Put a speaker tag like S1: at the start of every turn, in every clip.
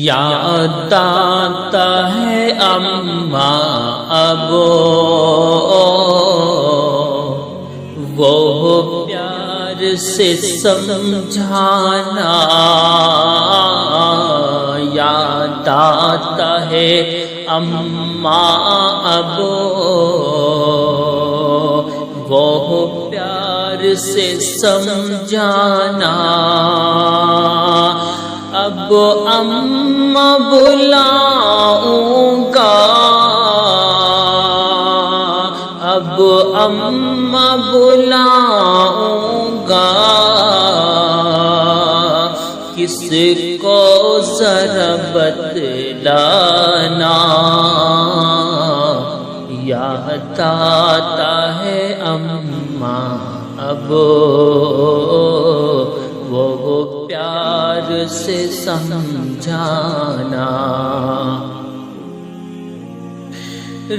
S1: یاد آتا ہے اماں ابو، وہ پیار سے سمجھانا، یاد آتا ہے اماں ابو، وہ پیار سے سمجھانا۔ اب اماں بلاؤں گا، اب اماں بلاؤں گا، کس کو ذرا بتلانا، یاد آتا ہے اماں ابو، وہ پیار سے سمجھانا۔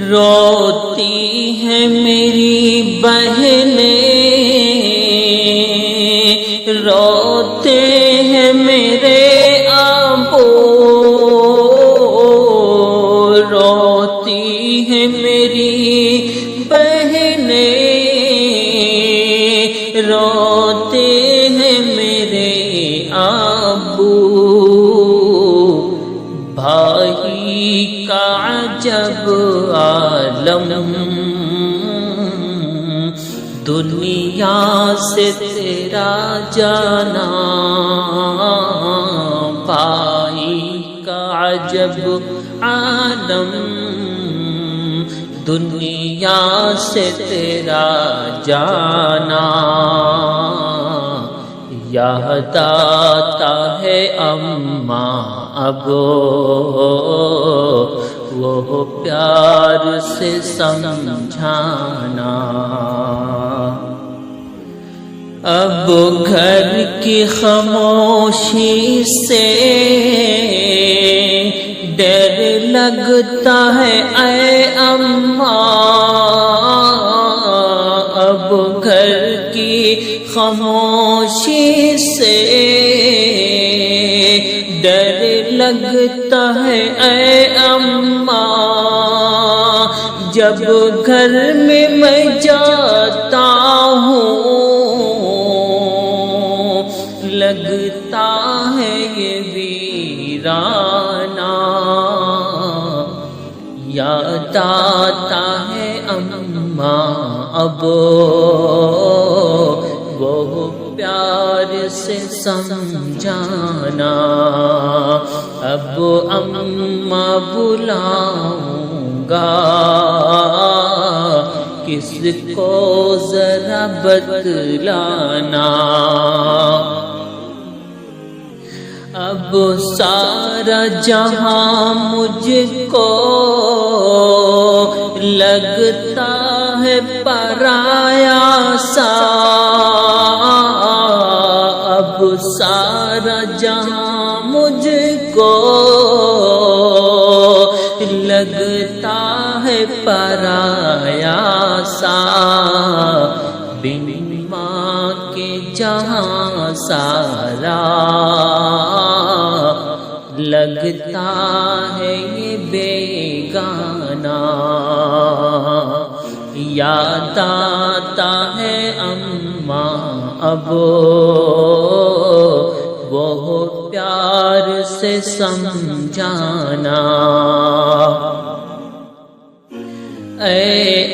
S1: روتی ہیں میری بہنیں، روتے ہیں میرے ابو، روتی ہیں میری بہنیں، روتے ہیں میرے ابو، بھائی کا عجب عالم، دنیا سے تیرا جانا، بھائی کا عجب عالم، دنیا سے تیرا جانا، یاد آتا ہے اماں ابو، وہ پیار سے سمجھانا۔ اب گھر کی خاموشی سے ڈر لگتا ہے اے اماں، اب گھر کی خاموشی سے ڈر لگتا ہے اے اماں، جب گھر میں جاتا ہوں لگتا ہے یہ ویرانہ، یاد آتا ہے اماں ابو، وہ پیار سے سمجھانا۔ اب اماں بلاؤں گا، کس کو ذرا بتلانا، اب سارا جہاں مجھ کو لگتا ہے پرایا سا، اب سارا جہاں مجھ کو لگتا ہے پرایا سا، بن ماں کے جہاں سارا لگتا ہے یہ بیگانہ، یاد آتا ہے اماں ابو، وہ پیار سے سمجھانا۔ اے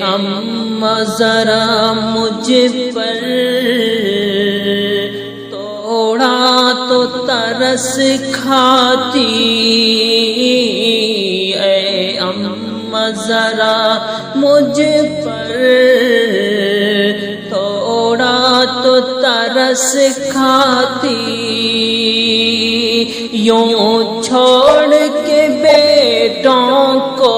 S1: اماں ذرا مجھ پر تھوڑا تو ترس کھاتی، اے اماں ذرا مجھ پر تھوڑا تو ترس کھاتی، یوں چھوڑ کے بیٹوں کو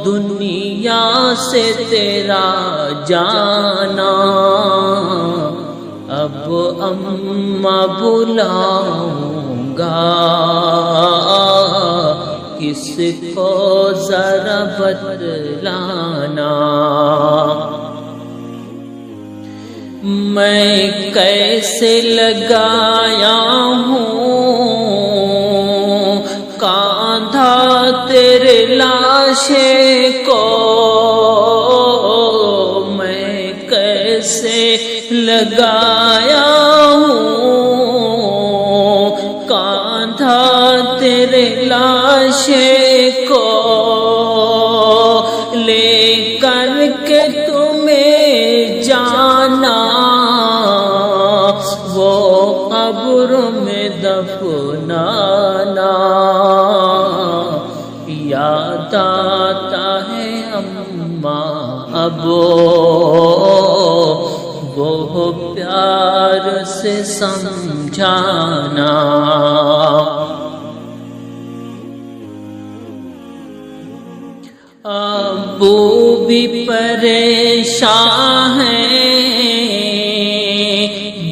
S1: دنیا سے تیرا جانا، اب اماں بلاؤں گا، کس کو ذرا بتلانا، میں کیسے لگایا ہوں لاشیں کو میں کیسے لگایا ہوں، کاندھا تیرے لاشیں کو لے کر کے تمہیں جانا، وہ قبر میں دفنانا، یاد آتا ہے اماں اب وہ پیار سے سمجھانا۔ ابو بھی پریشان ہیں،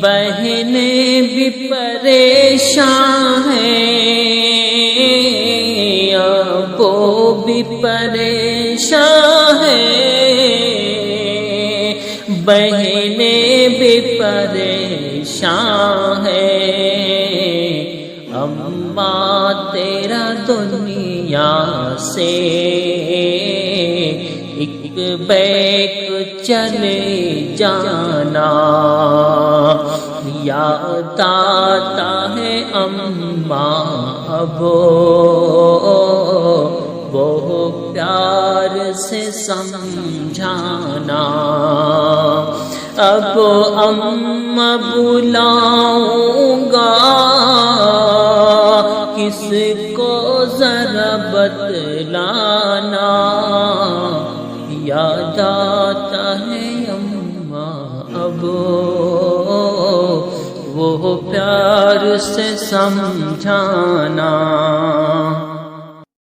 S1: بہنیں بھی پریشان ہیں، ابو بھی پریشان ہیں، بہنیں بھی پریشان ہیں، اماں تیرا دنیا سے ایک بیک چلے جانا، یاد آتا ہے اماں اب وہ پیار سے سمجھانا۔ اب اماں بلاؤں گا کس کو ذرا بتلانا، یاد آتا ہے اماں اب وہ پیار سے سمجھانا۔